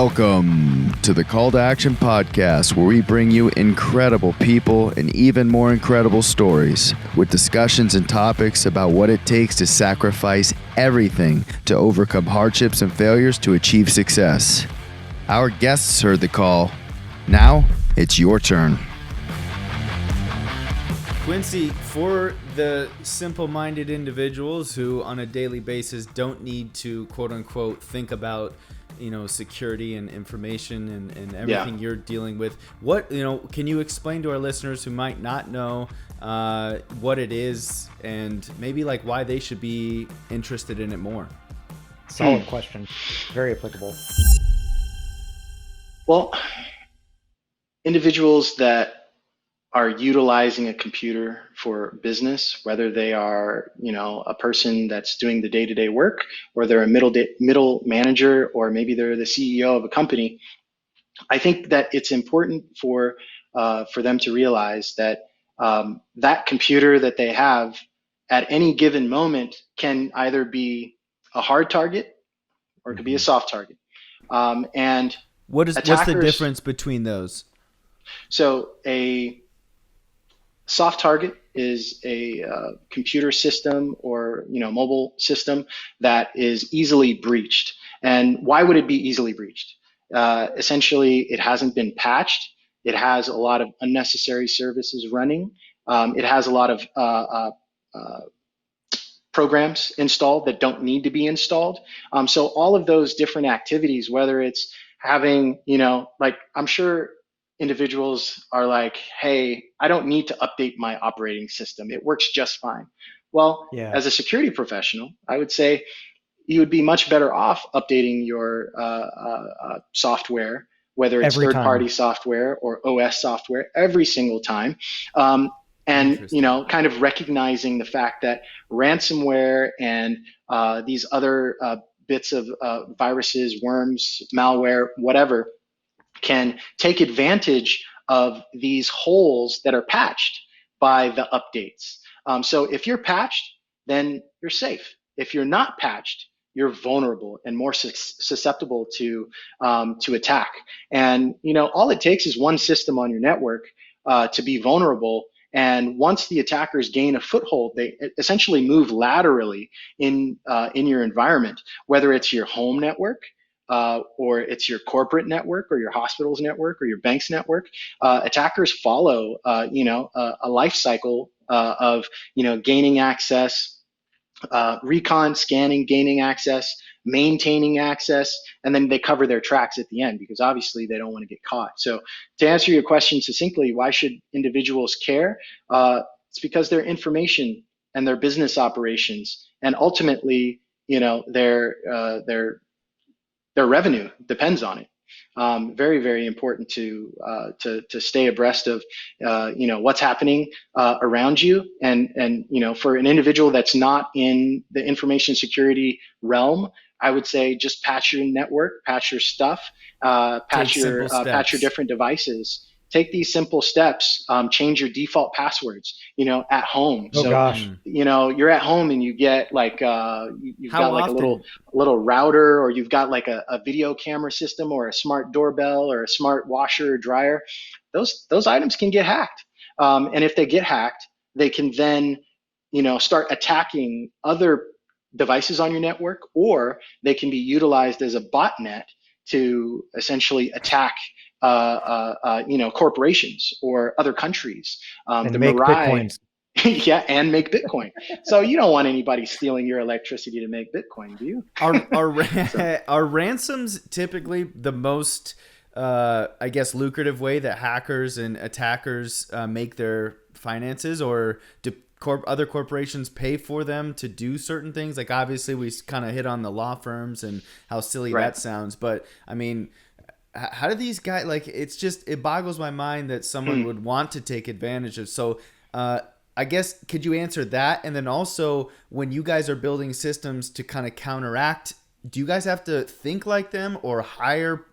Welcome to the Call to Action podcast, where we bring you incredible people and even more incredible stories with discussions and topics about what it takes to sacrifice everything to overcome hardships and failures to achieve success. Our guests heard the call. Now it's your turn. Quincy, for the simple-minded individuals who on a daily basis don't need to quote-unquote think about security and information and everything you're dealing with, can you explain to our listeners who might not know what it is and maybe like why they should be interested in it more? Solid question. Very applicable. Well, individuals that are utilizing a computer for business, whether they are, a person that's doing the day-to-day work, or they're a middle manager, or maybe they're the CEO of a company, I think that it's important for them to realize that that computer that they have at any given moment can either be a hard target or it could be a soft target. And what's the difference between those? So a soft target is a computer system or mobile system that is easily breached. And why would it be easily breached? Essentially, it hasn't been patched. It has a lot of unnecessary services running. It has a lot of programs installed that don't need to be installed. So all of those different activities, whether it's having, I'm sure individuals are like, hey, I don't need to update my operating system. It works just fine. Well, as a security professional, I would say you would be much better off updating your software, whether it's third-party software or OS software, every single time. And, kind of recognizing the fact that ransomware and these other bits of viruses, worms, malware, whatever, can take advantage of these holes that are patched by the updates. So if you're patched, then you're safe. If you're not patched, you're vulnerable and more susceptible to attack. And all it takes is one system on your network to be vulnerable. And once the attackers gain a foothold, they essentially move laterally in your environment, whether it's your home network, or it's your corporate network or your hospital's network or your bank's network. Attackers follow, a life cycle of, gaining access, recon, scanning, gaining access, maintaining access, and then they cover their tracks at the end because obviously they don't want to get caught. So to answer your question succinctly, why should individuals care? It's because their information and their business operations and ultimately, their revenue depends on it. Very, very important to stay abreast of, what's happening around you. And for an individual that's not in the information security realm, I would say just patch your network, patch your stuff, patch your different devices. Take these simple steps. Change your default passwords. At home. You're at home and you get like you've got like a little router, or you've got like a video camera system, or a smart doorbell, or a smart washer or dryer. Those items can get hacked, and if they get hacked, they can then start attacking other devices on your network, or they can be utilized as a botnet to essentially attack corporations or other countries. And make Bitcoins. Yeah, and make Bitcoin. So you don't want anybody stealing your electricity to make Bitcoin, do you? Are ransoms typically the most, lucrative way that hackers and attackers make their finances, or do other corporations pay for them to do certain things? Like obviously we kind of hit on the law firms and how silly that sounds, but I mean, how do these guys, it boggles my mind that someone would want to take advantage of. So I guess, could you answer that? And then also, when you guys are building systems to kind of counteract, do you guys have to think like them or hire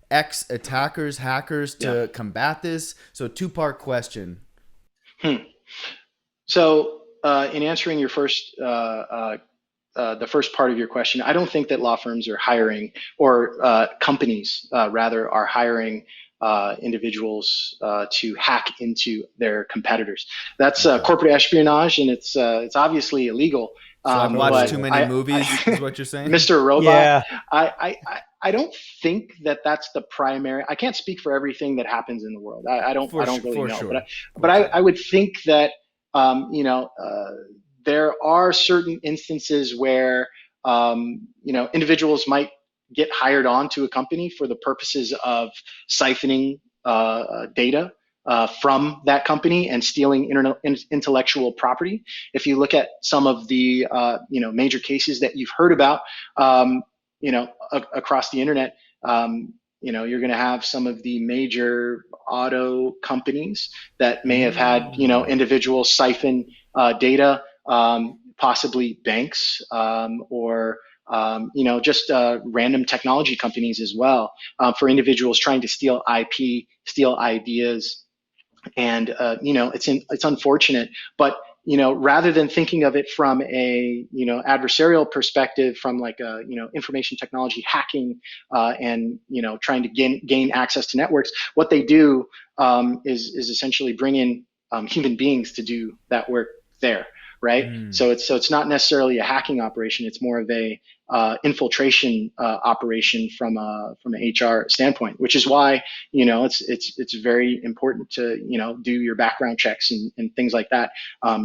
ex-attackers, hackers to combat this? So two-part question. So in answering your first the first part of your question, I don't think that law firms are hiring, or companies rather are hiring individuals to hack into their competitors. That's corporate espionage, and it's obviously illegal. So I've watched too many movies, is what you're saying? Mr. Robot. Yeah. I don't think that that's the primary. I can't speak for everything that happens in the world. I don't really know. Sure. But I would think that there are certain instances where individuals might get hired on to a company for the purposes of siphoning data from that company and stealing intellectual property. If you look at some of the major cases that you've heard about, across the internet, you're going to have some of the major auto companies that may have had individuals siphon data, possibly banks, or just random technology companies as well, for individuals trying to steal IP, steal ideas. And it's unfortunate, but rather than thinking of it from a adversarial perspective, from like a information technology hacking, and trying to gain access to networks, what they do is essentially bring in human beings to do that work there, right? So it's not necessarily a hacking operation; it's more of a infiltration operation from an HR standpoint, which is why it's very important to do your background checks and things like that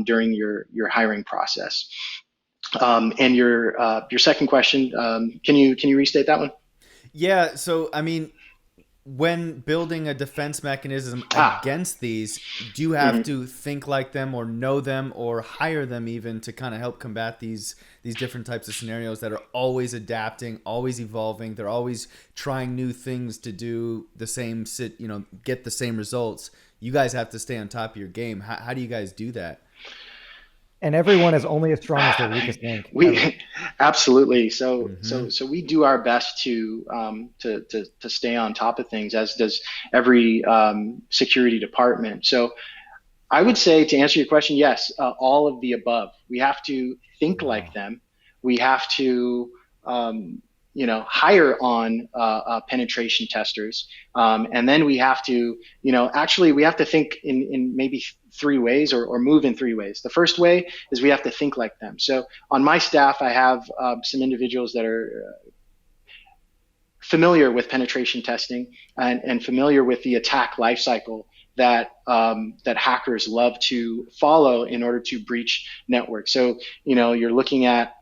during your hiring process. And your second question, can you restate that one? Yeah. So I mean, when building a defense mechanism against these, do you have to think like them, or know them, or hire them even to kind of help combat these different types of scenarios that are always adapting, always evolving? They're always trying new things to do the same get the same results. You guys have to stay on top of your game. How do you guys do that? And everyone is only as strong as their weakest link. We absolutely. So we do our best to stay on top of things, as does every security department. So I would say, to answer your question, yes, all of the above. We have to think like them. We have to hire on penetration testers, and then we have to we have to think in maybe three ways, or move in three ways. The first way is we have to think like them. So on my staff, I have some individuals that are familiar with penetration testing and familiar with the attack lifecycle that hackers love to follow in order to breach networks. So you're looking at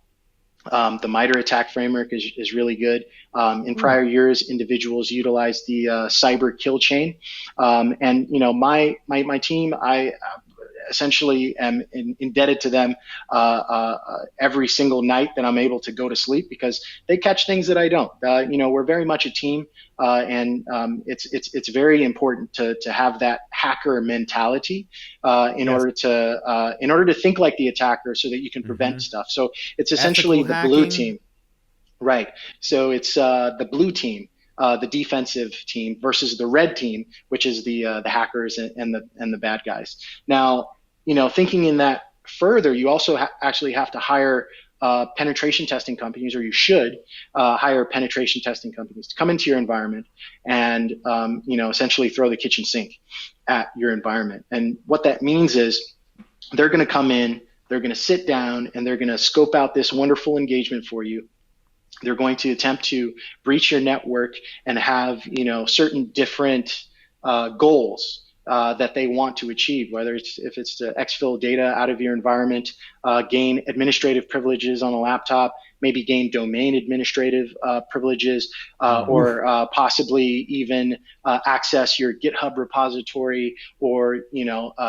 the MITRE attack framework is really good. In prior years, individuals utilized the cyber kill chain, and my team, I essentially am indebted to them every single night that I'm able to go to sleep, because they catch things that I don't. We're very much a team, and it's very important to have that hacker mentality in order to think like the attacker, so that you can prevent stuff. So it's essentially the blue team, right? So it's the blue team, the defensive team, versus the red team, which is the hackers and the bad guys. Now, thinking in that further, you also actually have to hire penetration testing companies, or you should hire penetration testing companies to come into your environment and essentially throw the kitchen sink at your environment. And what that means is they're going to come in, they're going to sit down, and they're going to scope out this wonderful engagement for you. They're going to attempt to breach your network and have certain different goals that they want to achieve, whether if it's to exfil data out of your environment, gain administrative privileges on a laptop, maybe gain domain administrative privileges, or possibly even access your GitHub repository, or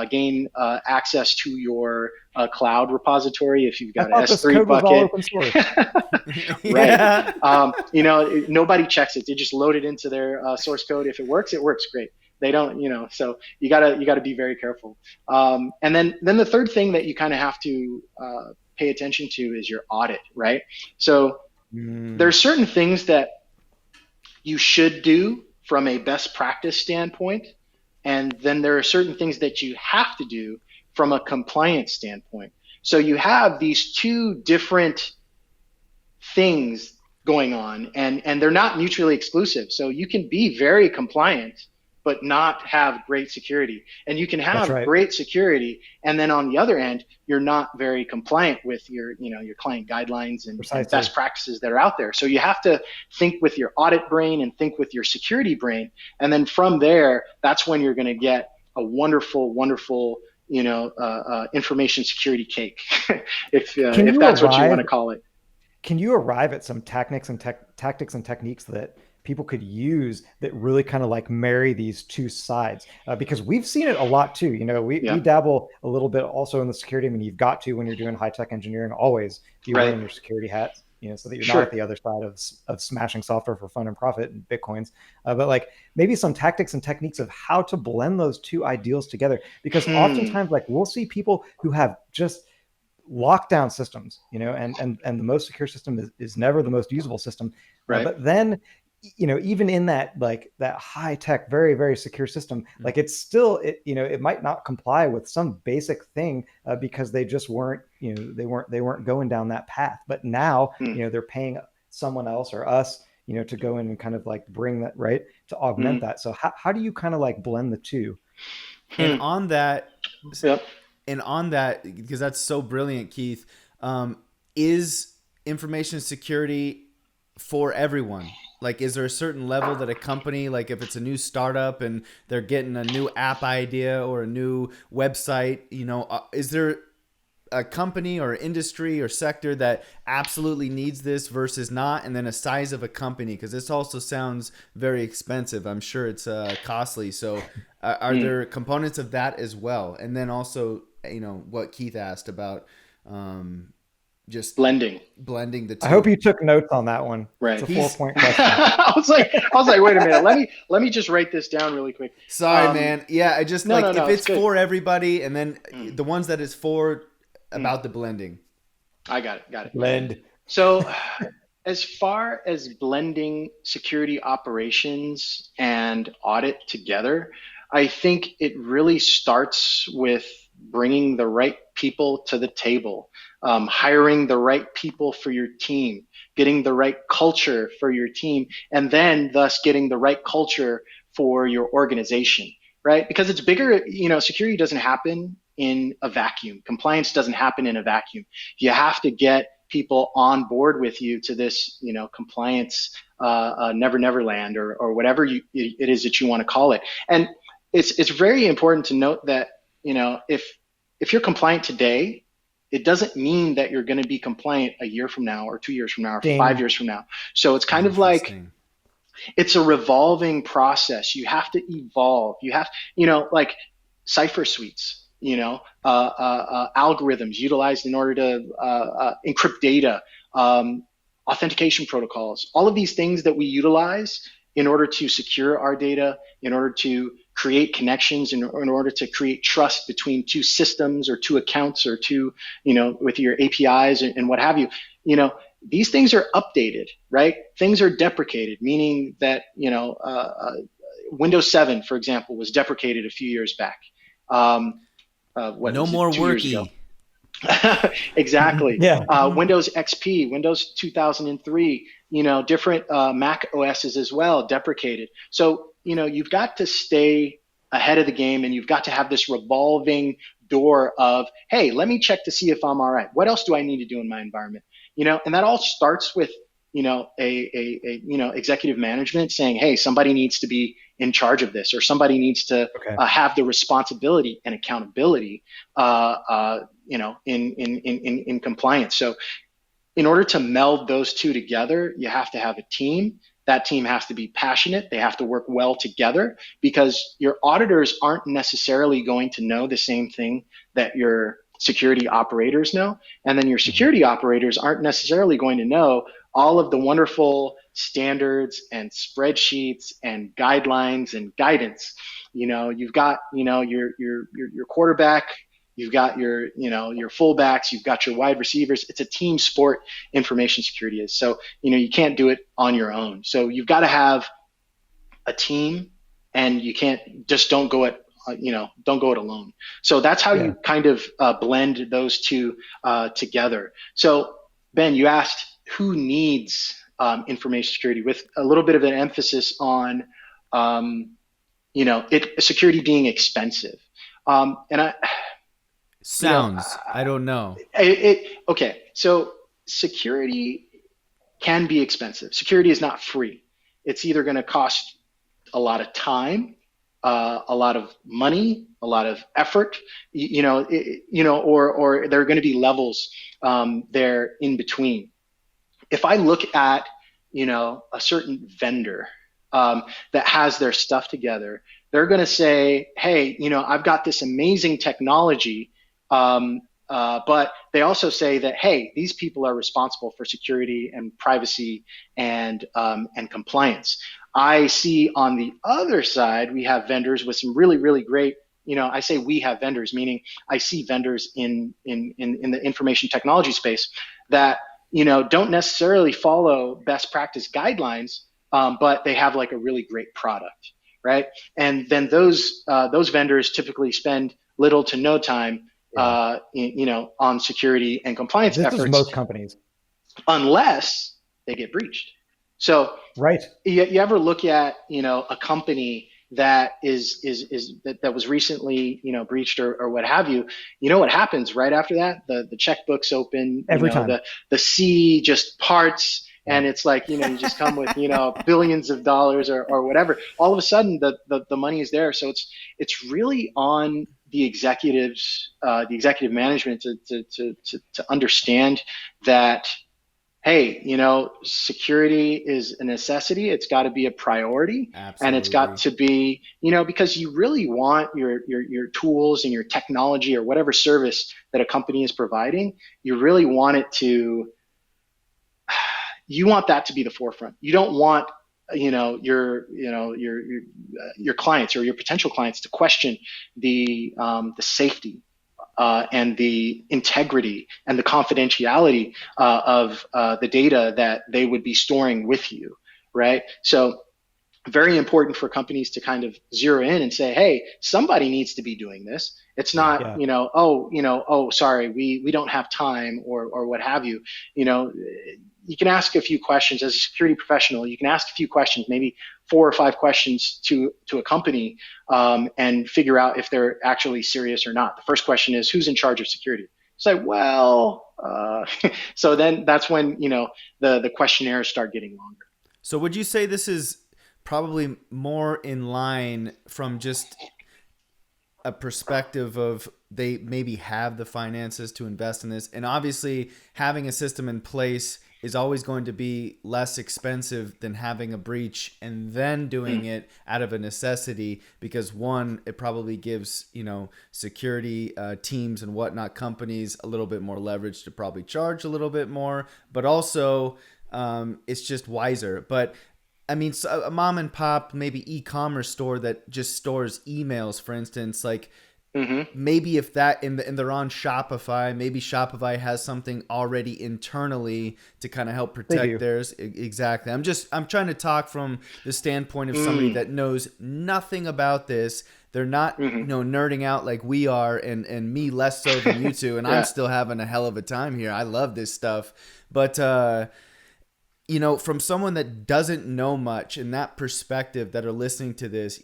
gain access to your cloud repository if you've got an S3 bucket. Right. Nobody checks it. They just load it into their source code. If it works great. They don't, so you gotta be very careful. And then the third thing that you kind of have to pay attention to is your audit, right? So there's certain things that you should do from a best practice standpoint, and then there are certain things that you have to do from a compliance standpoint. So you have these two different things going on, and they're not mutually exclusive. So you can be very compliant but not have great security, and you can That's have right. great security and then on the other end you're not very compliant with your your client guidelines and Precisely. best practices that are out there. So you have to think with your audit brain and think with your security brain, and then from there, that's when you're going to get a wonderful information security cake, if that's what you want to call it. Can you arrive at some tactics and techniques that people could use that really kind of like marry these two sides? Because we've seen it a lot too. We dabble a little bit also in the security. I mean, you've got to, when you're doing high tech engineering, always be wearing your security hat, so that you're not at the other side of smashing software for fun and profit and Bitcoins. But like maybe some tactics and techniques of how to blend those two ideals together. Because oftentimes, like, we'll see people who have just lockdown systems, and the most secure system is never the most usable system. Right. But then, even in that, like, that high tech, very, very secure system, like, it's still, it might not comply with some basic thing because they just weren't, they weren't going down that path. But now, they're paying someone else or us, to go in and kind of like bring that, right, to augment that. So how do you kind of like blend the two? And on that, Yep. And on that, because that's so brilliant, Keith, is information security for everyone? Like, is there a certain level that a company, like if it's a new startup and they're getting a new app idea or a new website, is there a company or industry or sector that absolutely needs this versus not? And then a size of a company, because this also sounds very expensive. I'm sure it's costly. So are there components of that as well? And then also, what Keith asked about just blending the two. I hope you took notes on that one. Right. It's a 4-point question. I was like, wait a minute. Let me just write this down really quick. Sorry, man. Yeah, I just if it's for everybody, and then the ones that is for about the blending. I got it. Blend. So as far as blending security operations and audit together, I think it really starts with bringing the right people to the table, hiring the right people for your team, getting the right culture for your team, and then thus getting the right culture for your organization, right? Because it's bigger, security doesn't happen in a vacuum. Compliance doesn't happen in a vacuum. You have to get people on board with you to this, compliance, never land or whatever it is that you want to call it. And it's very important to note that, if you're compliant today, it doesn't mean that you're going to be compliant a year from now or 2 years from now or 5 years from now. So it's kind of like, it's a revolving process. You have to evolve. You have, like cipher suites, algorithms utilized in order to encrypt data, authentication protocols, all of these things that we utilize in order to secure our data, in order to create connections, in order to create trust between two systems or two accounts or two, with your APIs and what have you. These things are updated, right? Things are deprecated, meaning that, Windows 7, for example, was deprecated a few years back. No more worky. Exactly. Yeah. Windows XP, Windows 2003, different Mac OSs as well, deprecated. So, you've got to stay ahead of the game, and you've got to have this revolving door of, hey, let me check to see if I'm all right. What else do I need to do in my environment? And that all starts with, executive management saying, hey, somebody needs to be in charge of this, or somebody needs to have the responsibility and accountability, in compliance. So in order to meld those two together, you have to have a team. That team has to be passionate. They have to work well together, because your auditors aren't necessarily going to know the same thing that your security operators know. And then your security operators aren't necessarily going to know all of the wonderful standards and spreadsheets and guidelines and guidance. You've got, your quarterback, you've got your fullbacks, you've got your wide receivers. It's a team sport, information security is. So, you can't do it on your own. So you've got to have a team, and you can't just don't go it alone. So that's how you kind of blend those two together. So Ben, you asked who needs information security, with a little bit of an emphasis on security being expensive. I don't know. Okay, so security can be expensive. Security is not free. It's either going to cost a lot of time, a lot of money, a lot of effort, or there are going to be levels there in between. If I look at, a certain vendor that has their stuff together, they're going to say, hey, I've got this amazing technology, but they also say that, hey, these people are responsible for security and privacy and compliance. I see on the other side, we have vendors with some really, really great, I say we have vendors, meaning I see vendors in the information technology space that, don't necessarily follow best practice guidelines, but they have like a really great product, right? And then those vendors typically spend little to no time, on security and compliance efforts. This is most companies, unless they get breached. So, right, you ever look at a company that that was recently breached or what have you? What happens right after that? The checkbooks open every time. The sea just parts. And it's like, you just come with, billions of dollars or whatever. All of a sudden, the money is there. So it's really on the executives, the executive management to understand that, hey, security is a necessity. It's got to be a priority. Absolutely. And it's got to be, because you really want your tools and your technology or whatever service that a company is providing, you really want it to, you want that to be the forefront. You don't want, your clients or your potential clients to question the safety and the integrity and the confidentiality of the data that they would be storing with you, right? So very important for companies to kind of zero in and say, hey, somebody needs to be doing this. It's not, sorry, we don't have time or what have you. You can ask a few questions as a security professional. You can ask a few questions, maybe 4 or 5 questions to a company, and figure out if they're actually serious or not. The first question is, who's in charge of security? It's like, so then that's when, the questionnaires start getting longer. So would you say this is probably more in line from just a perspective of they maybe have the finances to invest in this, and obviously having a system in place is always going to be less expensive than having a breach and then doing it out of a necessity, because one, it probably gives, security teams and whatnot, companies a little bit more leverage to probably charge a little bit more, but also it's just wiser. But I mean, so a mom and pop, maybe e-commerce store that just stores emails, for instance, like, maybe if that and they're on Shopify, maybe Shopify has something already internally to kind of help protect theirs. Exactly. I'm trying to talk from the standpoint of somebody that knows nothing about this. They're not, nerding out like we are, and me less so than you two. And I'm still having a hell of a time here. I love this stuff, but from someone that doesn't know much in that perspective that are listening to this,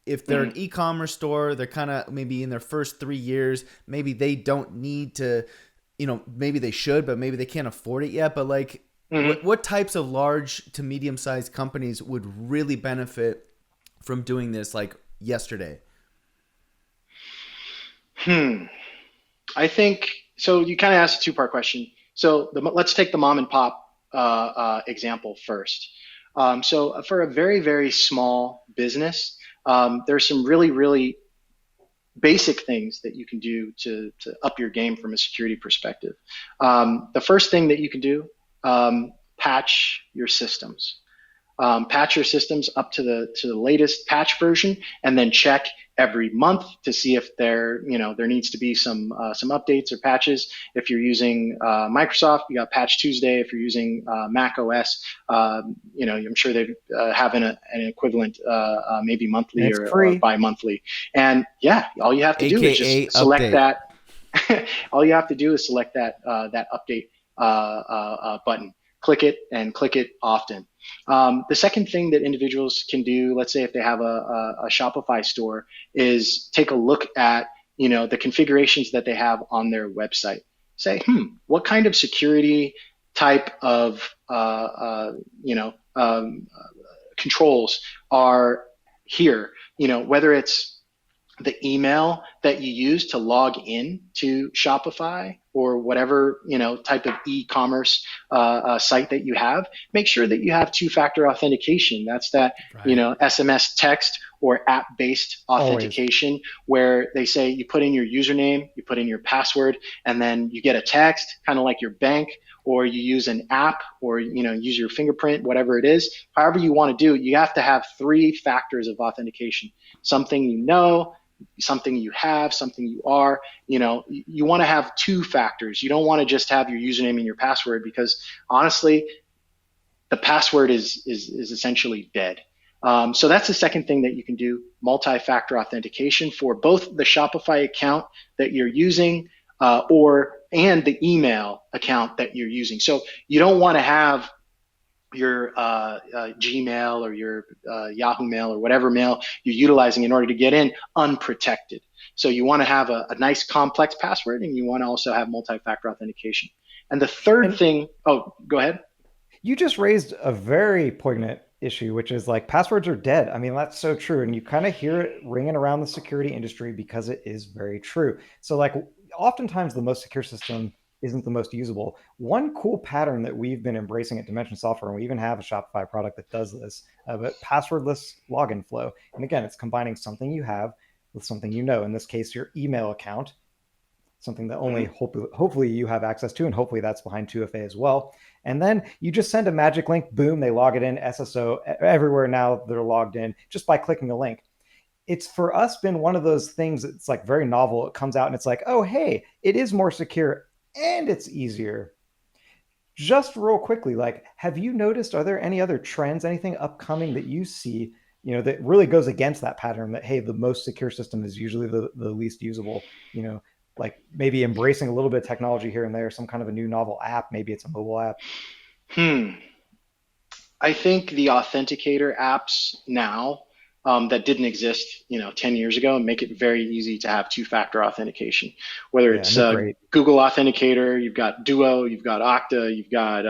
if they're an e-commerce store, they're kind of maybe in their first 3 years, maybe they don't need to, maybe they should, but maybe they can't afford it yet. But like, what types of large to medium-sized companies would really benefit from doing this like yesterday? I think, so you kind of asked a 2-part question. So let's take the mom and pop example first. So for a very, very small business, there's some really, really basic things that you can do to up your game from a security perspective. The first thing that you can do, patch your systems. Patch your systems up to the latest patch version, and then check every month to see if there needs to be some updates or patches. If you're using Microsoft, you got Patch Tuesday. If you're using Mac OS, I'm sure they have an equivalent, maybe monthly or bi-monthly. And all you have to do is just select that. All you have to do is select that update button. click it and click it often. The second thing that individuals can do, let's say if they have a Shopify store, is take a look at, the configurations that they have on their website. Say, what kind of security type of, controls are here? Whether it's the email that you use to log in to Shopify or whatever, type of e-commerce site that you have, make sure that you have two-factor authentication. That's that, SMS text or app-based authentication. Always. Where they say you put in your username, you put in your password, and then you get a text, kind of like your bank, or you use an app, or, use your fingerprint, whatever it is. However you want to do it, you have to have 3 factors of authentication. Something something you have, something you are, you want to have 2 factors. You don't want to just have your username and your password, because honestly, the password is essentially dead. So that's the second thing that you can do, multi-factor authentication for both the Shopify account that you're using and the email account that you're using. So you don't want to have your Gmail or your Yahoo Mail or whatever mail you're utilizing in order to get in unprotected. So you want to have a nice complex password, and you want to also have multi-factor authentication. And the third thing, go ahead. You just raised a very poignant issue, which is like passwords are dead. I mean, that's so true. And you kind of hear it ringing around the security industry because it is very true. So like oftentimes the most secure system isn't the most usable. One cool pattern that we've been embracing at Dimension Software, and we even have a Shopify product that does this, but passwordless login flow. And again, it's combining something you have with something in this case, your email account, something that only hopefully you have access to, and hopefully that's behind 2FA as well. And then you just send a magic link, boom, they log it in, SSO, everywhere now they're logged in just by clicking a link. It's for us been one of those things that's like very novel. It comes out and it's like, oh, hey, it is more secure and it's easier. Just real quickly, like, have you noticed, are there any other trends, anything upcoming that you see, that really goes against that pattern that, hey, the most secure system is usually the least usable, like maybe embracing a little bit of technology here and there, some kind of a new novel app, maybe it's a mobile app? I think the authenticator apps now that didn't exist, 10 years ago, make it very easy to have 2-factor authentication. Whether it's Google Authenticator, you've got Duo, you've got Okta, you've got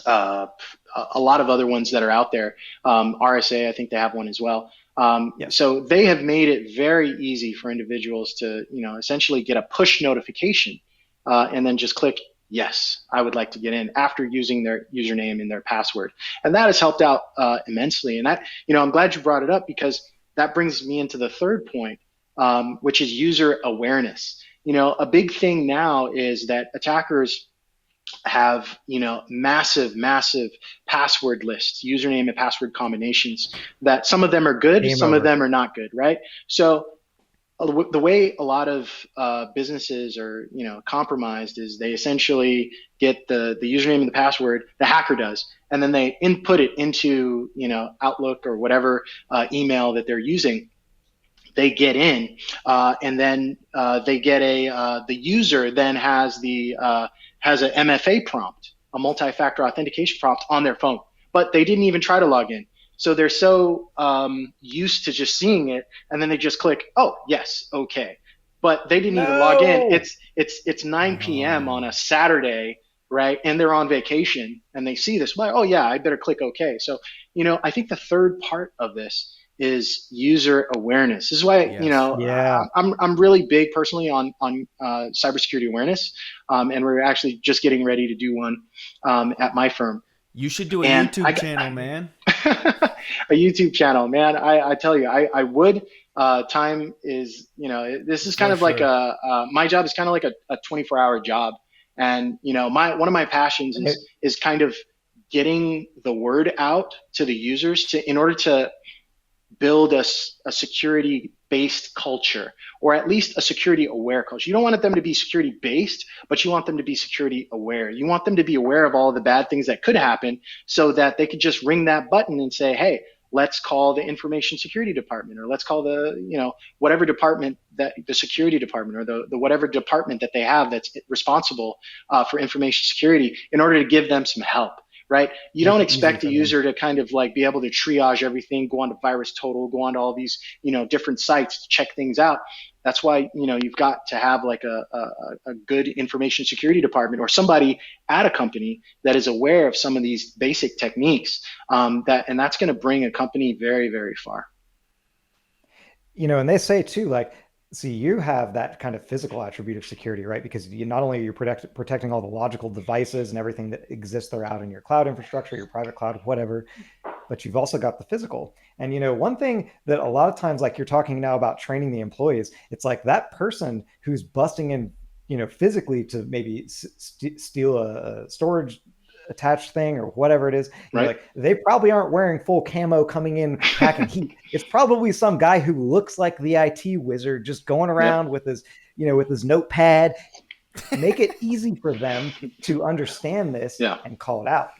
a lot of other ones that are out there. RSA, I think they have one as well. So they have made it very easy for individuals to, essentially get a push notification and then just click, yes, I would like to get in, after using their username and their password. And that has helped out immensely. And that, I'm glad you brought it up, because that brings me into the third point, which is user awareness. A big thing now is that attackers have, massive password lists, username and password combinations, that some of them are good, some of them are not good, right? So the way a lot of businesses are, compromised is they essentially get the username and the password, the hacker does, and then they input it into, Outlook or whatever email that they're using. They get in, and then they get the user then has an MFA prompt, a multi-factor authentication prompt on their phone, but they didn't even try to log in. So they're so used to just seeing it, and then they just click, oh, yes, okay. But they didn't even log in. It's 9 p.m. on a Saturday, right? And they're on vacation, and they see this, like, oh yeah, I better click okay. So, I think the third part of this is user awareness. This is why, I'm really big personally on cybersecurity awareness, and we're actually just getting ready to do one at my firm. You should do a YouTube channel, man. A YouTube channel, man. I tell you, I would. Time is, this is kind of like my job is kind of like a 24-hour job. And, one of my passions is kind of getting the word out to the users in order to build a security-based culture, or at least a security-aware culture. You don't want them to be security-based, but you want them to be security-aware. You want them to be aware of all the bad things that could happen, so that they could just ring that button and say, hey, let's call the information security department, or let's call the, whatever department, that the security department, or the whatever department that they have that's responsible for information security, in order to give them some help. Right? You don't expect a user to kind of like be able to triage everything, go on to VirusTotal, go on to all these, different sites to check things out. That's why, you've got to have like a good information security department, or somebody at a company that is aware of some of these basic techniques, and that's going to bring a company very, very far. And they say too, like, see, you have that kind of physical attribute of security, right? Because you not only are you protecting all the logical devices and everything that exists there out in your cloud infrastructure, your private cloud, whatever, but you've also got the physical. And, one thing that a lot of times, like you're talking now about training the employees, it's like that person who's busting in, physically to maybe steal a storage attached thing or whatever it is, right. Like they probably aren't wearing full camo coming in packing heat. It's probably some guy who looks like the IT wizard just going around with his, with his notepad. Make it easy for them to understand this and call it out.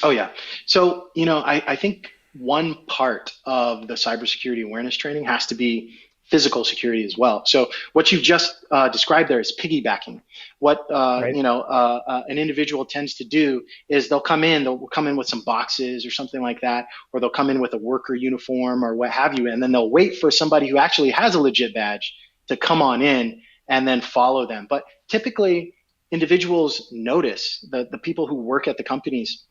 Oh yeah. So, I think one part of the cybersecurity awareness training has to be physical security as well. So what you've just described there is piggybacking. What an individual tends to do is they'll come in with some boxes or something like that, or they'll come in with a worker uniform or what have you, and then they'll wait for somebody who actually has a legit badge to come on in and then follow them. But typically, individuals notice, the people who work at the companies,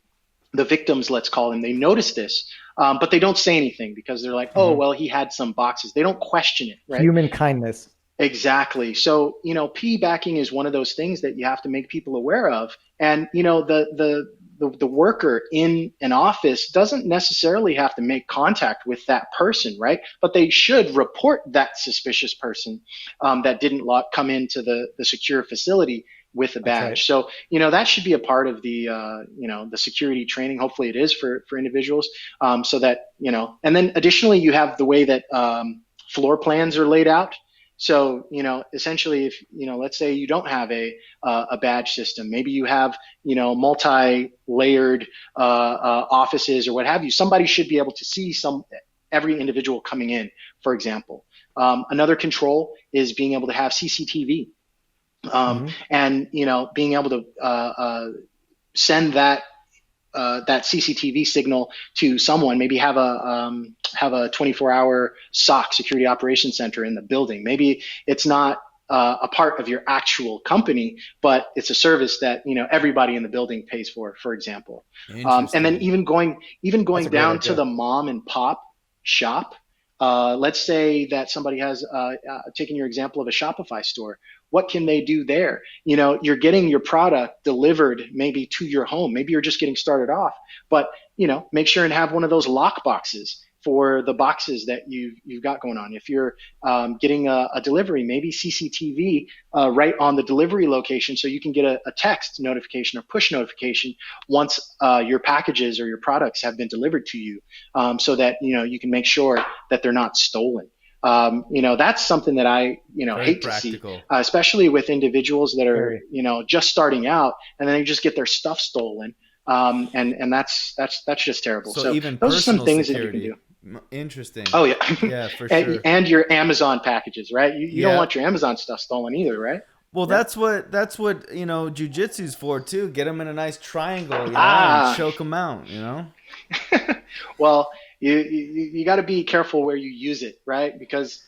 the victims, let's call them, they notice this, but they don't say anything because they're like, oh, well, he had some boxes. They don't question it, right? Human kindness. Exactly. So, piggybacking is one of those things that you have to make people aware of. And, the worker in an office doesn't necessarily have to make contact with that person, right? But they should report that suspicious person that didn't come into the secure facility with a badge. Right. So, that should be a part of the, the security training. Hopefully it is for individuals, so that, and then additionally, you have the way that floor plans are laid out. So, essentially, if, let's say you don't have a badge system, maybe you have, multi-layered offices or what have you, somebody should be able to see every individual coming in, for example. Another control is being able to have CCTV. And, being able to send that CCTV signal to someone, maybe have a 24-hour SOC, Security Operations Center, in the building. Maybe it's not a part of your actual company, but it's a service that, everybody in the building pays for example. And then even going down to the mom and pop shop. Let's say that somebody has taken your example of a Shopify store. What can they do there? You're getting your product delivered maybe to your home. Maybe you're just getting started off, but make sure and have one of those lock boxes for the boxes that you've got going on. If you're getting a delivery, maybe CCTV right on the delivery location, so you can get a text notification or push notification once your packages or your products have been delivered to you, so that you can make sure that they're not stolen. That's something that I, hate practical to see, especially with individuals that are, just starting out, and then they just get their stuff stolen. And that's just terrible. So even those are some things security. That you can do. Interesting. Oh yeah. Yeah, for sure. And your Amazon packages, right? You don't want your Amazon stuff stolen either, right? Well, that's what jujitsu's for too. Get them in a nice triangle, and choke them out, Well, you got to be careful where you use it, right? Because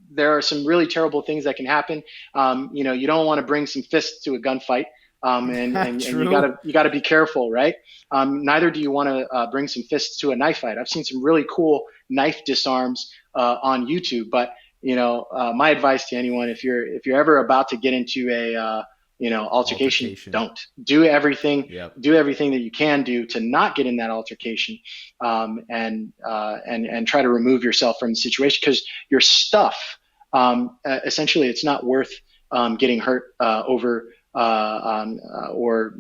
there are some really terrible things that can happen. You don't want to bring some fists to a gunfight. And you gotta be careful, right? Neither do you want to bring some fists to a knife fight. I've seen some really cool knife disarms on YouTube, but my advice to anyone, if you're ever about to get into a altercation, don't do everything. Yep. Do everything that you can do to not get in that altercation, and try to remove yourself from the situation, because your stuff, essentially, it's not worth getting hurt over. Or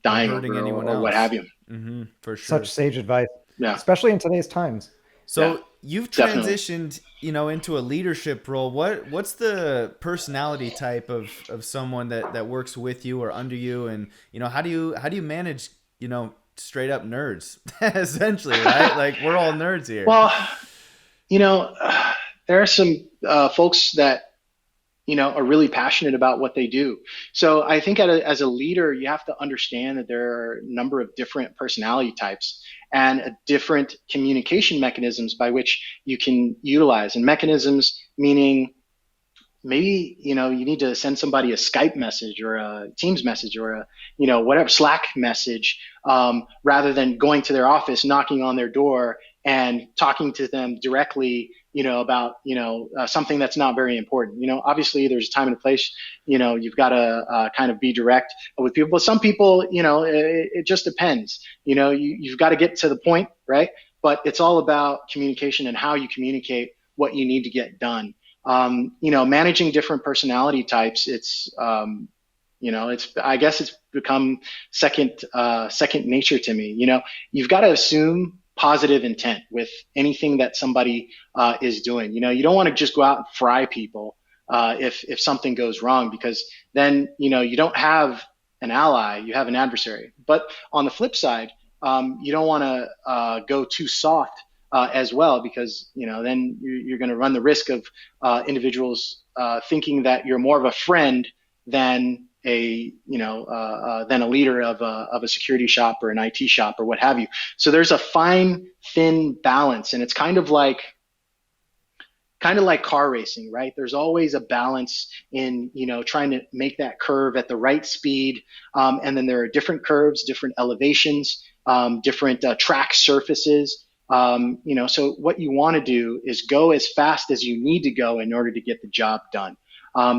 dying over, or what have you. Mm-hmm, for sure. Such sage advice, yeah, especially in today's times. So you've transitioned, into a leadership role. What's the personality type of someone that works with you or under you, and how do you manage straight up nerds, essentially, right? Like we're all nerds here. Well, there are some folks that are really passionate about what they do. So I think as a leader, you have to understand that there are a number of different personality types and different communication mechanisms by which you can utilize. And mechanisms meaning maybe you need to send somebody a Skype message or a Teams message or a whatever Slack message, rather than going to their office, knocking on their door, and talking to them directly, about something that's not very important. Obviously there's a time and a place. You've got to kind of be direct with people. But some people, it just depends. You've got to get to the point, right? But it's all about communication and how you communicate what you need to get done. Managing different personality types, I guess it's become second nature to me. You've got to assume positive intent with anything that somebody is doing. You don't want to just go out and fry people if something goes wrong, because then you don't have an ally, you have an adversary. But on the flip side, you don't want to go too soft as well, because then you're going to run the risk of individuals thinking that you're more of a friend than a leader of a security shop or an IT shop or what have you. So there's a fine, thin balance, and it's kind of like car racing, right? There's always a balance in trying to make that curve at the right speed, and then there are different curves, different elevations, different track surfaces. So what you want to do is go as fast as you need to go in order to get the job done.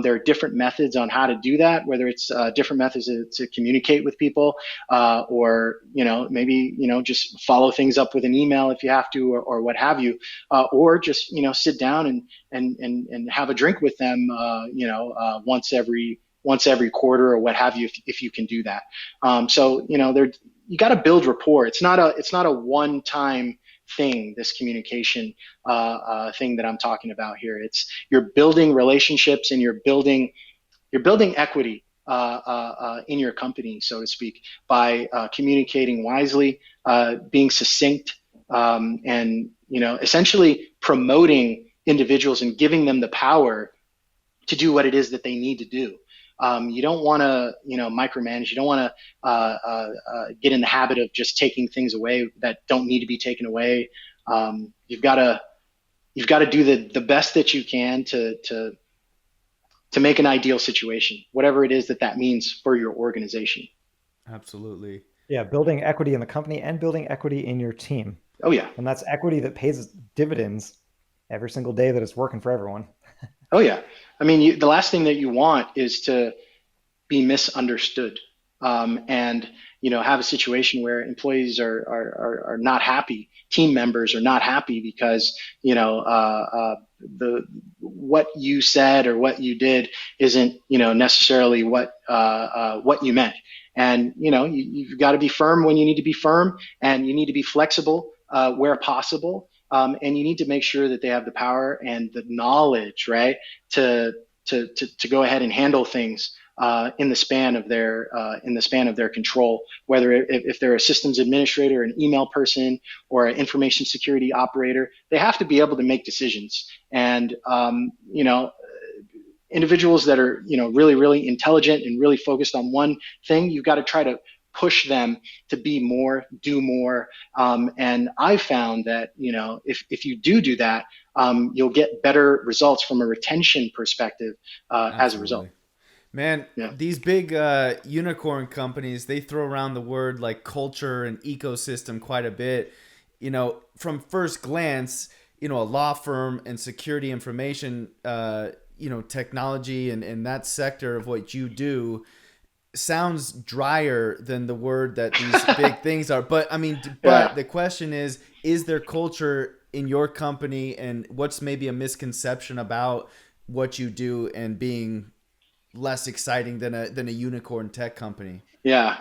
There are different methods on how to do that, whether it's different methods to communicate with people, or maybe just follow things up with an email if you have to, or what have you, or just sit down and have a drink with them, once every quarter or what have you, if you can do that. You got to build rapport. It's not a one-time thing, this communication thing that I'm talking about here. You're building relationships, and you're building equity in your company, so to speak, by communicating wisely, being succinct, and essentially promoting individuals and giving them the power to do what it is that they need to do. You don't want to, micromanage. You don't want to get in the habit of just taking things away that don't need to be taken away. You've got to do the best that you can to make an ideal situation, whatever it is that means for your organization. Absolutely. Yeah, building equity in the company and building equity in your team. Oh yeah, and that's equity that pays dividends every single day that it's working for everyone. Oh yeah. I mean, the last thing that you want is to be misunderstood, and have a situation where employees are not happy, team members are not happy because what you said or what you did isn't necessarily what you meant. And you've got to be firm when you need to be firm, and you need to be flexible where possible. And you need to make sure that they have the power and the knowledge, right, to go ahead and handle things in the span of their control. Whether if they're a systems administrator, an email person, or an information security operator, they have to be able to make decisions. And individuals that are really, really intelligent and really focused on one thing, you've got to try to push them to be more, do more. And I found that, if you do that, you'll get better results from a retention perspective as a result. Man, yeah. These big unicorn companies, they throw around the word like culture and ecosystem quite a bit. From first glance, a law firm and security information, technology and that sector of what you do sounds drier than the word that these big things are. But the question is there culture in your company, and what's maybe a misconception about what you do and being less exciting than a unicorn tech company? Yeah.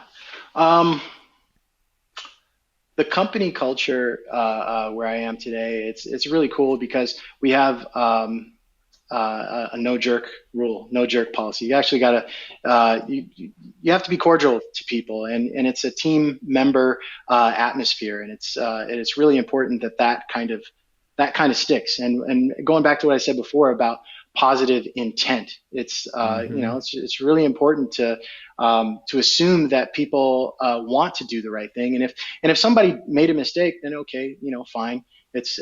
The company culture where I am today, it's really cool because we have a no jerk rule, no jerk policy. You actually got to you have to be cordial to people, and it's a team member atmosphere, and it's really important that kind of sticks. And going back to what I said before about positive intent, it's it's really important to assume that people want to do the right thing, and if somebody made a mistake, then okay, fine. It's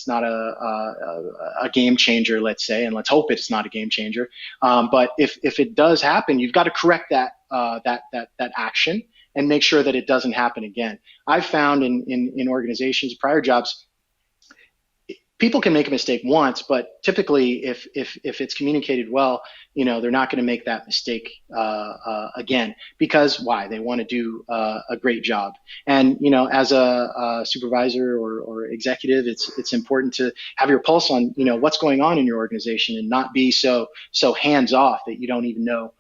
not a game changer, let's say, and let's hope it's not a game changer. But if it does happen, you've got to correct that action and make sure that it doesn't happen again. I've found in organizations, prior jobs, people can make a mistake once, but typically if it's communicated well, they're not going to make that mistake again, because why? They want to do a great job. And as a supervisor or executive, it's important to have your pulse on what's going on in your organization and not be so hands off that you don't even know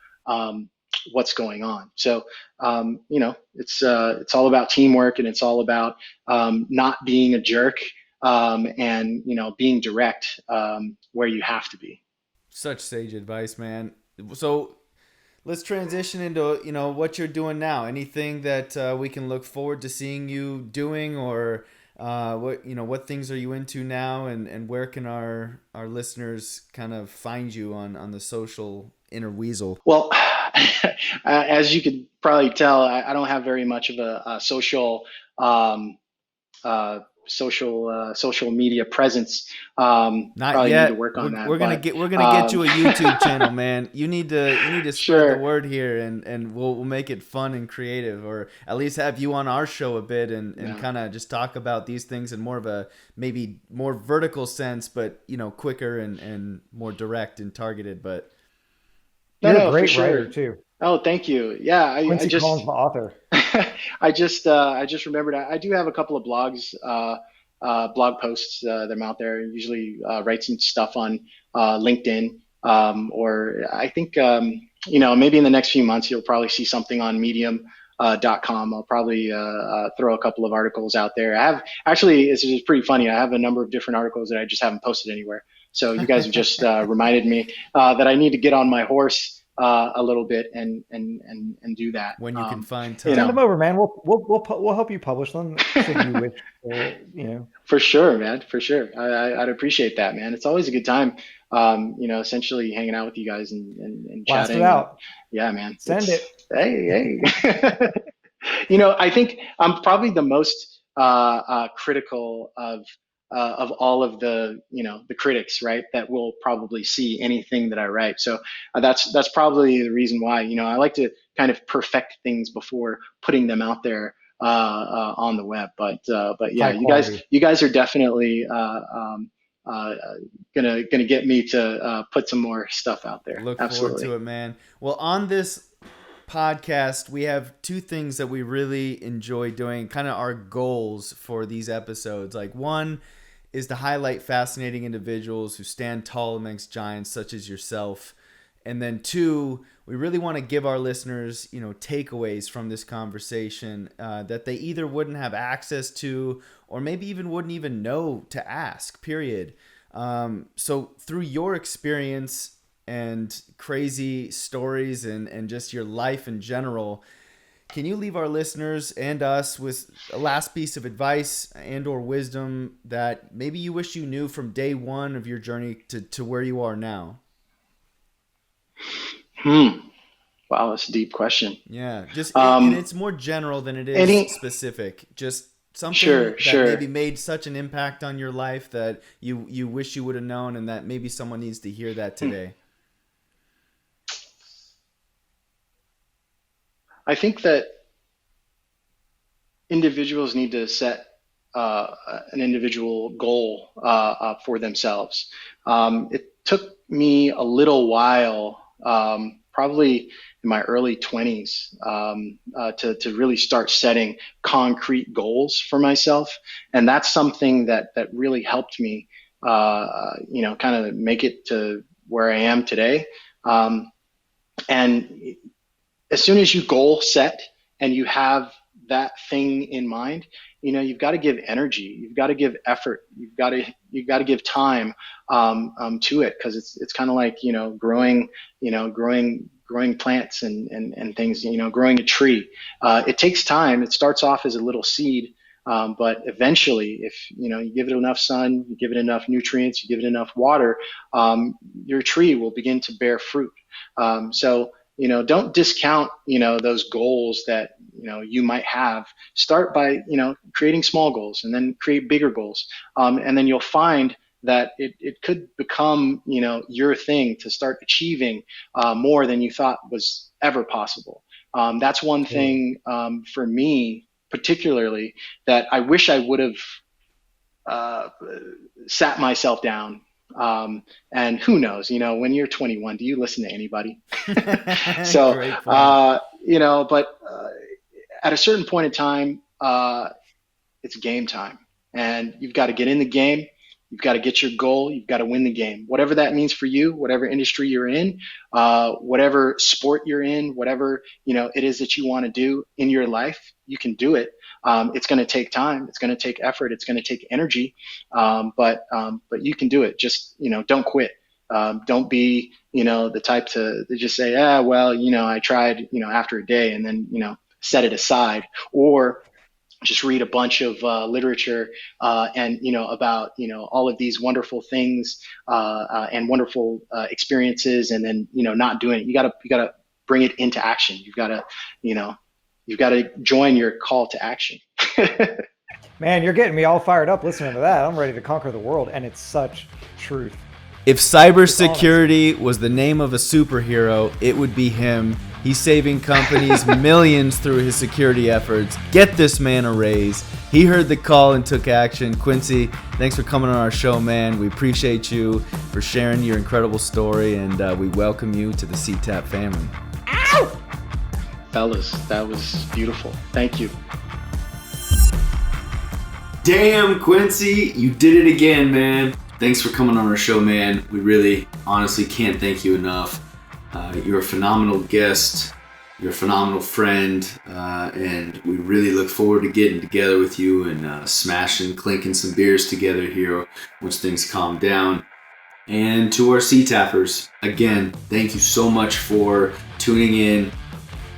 what's going on. So it's all about teamwork, and it's all about not being a jerk. And being direct where you have to be. Such sage advice, man. So let's transition into what you're doing now. Anything that we can look forward to seeing you doing, or what things are you into now, and where can our listeners kind of find you on the social inner weasel? Well, as you could probably tell, I don't have very much of a social social media presence. Not probably yet. Need to work on that. We're gonna get you a YouTube channel, man. You need to spread the word here, and we'll make it fun and creative, or at least have you on our show a bit and kind of just talk about these things in more of a maybe more vertical sense, but quicker and more direct and targeted. But you're a great writer too. Oh, thank you. Yeah, Quincy Collins, the author. I just remembered I do have a couple of blogs, blog posts that I'm out there. Usually write some stuff on LinkedIn, or I think maybe in the next few months you'll probably see something on Medium.com. I'll probably throw a couple of articles out there. I have actually, it's pretty funny. I have a number of different articles that I just haven't posted anywhere. So you guys have just reminded me that I need to get on my horse a little bit and do that when you can find time. Send them over, man. We'll help you publish them if you wish. For sure, man. For sure. I'd appreciate that, man. It's always a good time. Essentially hanging out with you guys and Blast chatting. It out. Yeah, man. Send it. Hey. I think I'm probably the most critical of all of the the critics, right, that will probably see anything that I write. So that's probably the reason why I like to kind of perfect things before putting them out there on the web. But yeah, you guys are definitely gonna get me to put some more stuff out there. Look Absolutely. forward to it, man. Well, on this podcast, we have two things that we really enjoy doing, kind of our goals for these episodes. Like, one is to highlight fascinating individuals who stand tall amongst giants such as yourself. And then two, we really want to give our listeners, takeaways from this conversation that they either wouldn't have access to or maybe even wouldn't even know to ask, period. So through your experience and crazy stories and just your life in general, can you leave our listeners and us with a last piece of advice and or wisdom that maybe you wish you knew from day one of your journey to where you are now? Wow, that's a deep question. Yeah, just and it's more general than it is specific. Just something that maybe made such an impact on your life that you wish you would have known, and that maybe someone needs to hear that today. I think that individuals need to set an individual goal for themselves. It took me a little while, probably in my early 20s, to really start setting concrete goals for myself. And that's something that really helped me, kind of make it to where I am today. And as soon as you goal set and you have that thing in mind, you've got to give energy, you've got to give effort, you've got to, you got to give time to it, because it's kind of like, growing plants and things, growing a tree. It takes time. It starts off as a little seed. But eventually, if you give it enough sun, you give it enough nutrients, you give it enough water, your tree will begin to bear fruit. So don't discount those goals that you might have. Start by creating small goals, and then create bigger goals, and then you'll find that it could become your thing to start achieving more than you thought was ever possible. That's one thing for me particularly, that I wish I would have sat myself down. And who knows, when you're 21, do you listen to anybody? So, but at a certain point in time, it's game time, and you've got to get in the game. You've got to get your goal. You've got to win the game, whatever that means for you, whatever industry you're in, whatever sport you're in, whatever, it is that you want to do in your life, you can do it. It's going to take time. It's going to take effort. It's going to take energy. But you can do it. Just, don't quit. Don't be, the type to just say, I tried, after a day, and then, set it aside, or just read a bunch of literature and about all of these wonderful things and wonderful experiences, and then not doing it. You gotta bring it into action. You've got to join your call to action. Man, you're getting me all fired up listening to that. I'm ready to conquer the world, and it's such truth. If cybersecurity was the name of a superhero, it would be him. He's saving companies millions through his security efforts. Get this man a raise. He heard the call and took action. Quincy, thanks for coming on our show, man. We appreciate you for sharing your incredible story, and we welcome you to the CTAP family. Ow! Fellas, that was beautiful. Thank you. Damn, Quincy, you did it again, man. Thanks for coming on our show, man. We really, honestly can't thank you enough. You're a phenomenal guest. You're a phenomenal friend. And we really look forward to getting together with you and smashing, clinking some beers together here once things calm down. And to our CTAPers, again, thank you so much for tuning in,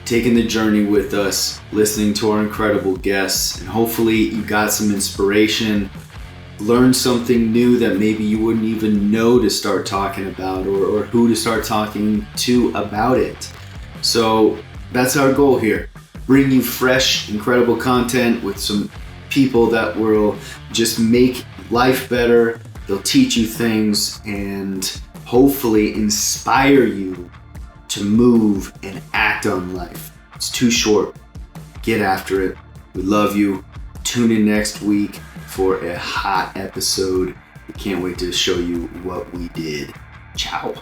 taking the journey with us, listening to our incredible guests, and hopefully you got some inspiration, learned something new that maybe you wouldn't even know to start talking about, or who to start talking to about it. So that's our goal here. Bring you fresh, incredible content with some people that will just make life better. They'll teach you things and hopefully inspire you to move and act on life. It's too short. Get after it. We love you. Tune in next week for a hot episode. We can't wait to show you what we did. Ciao.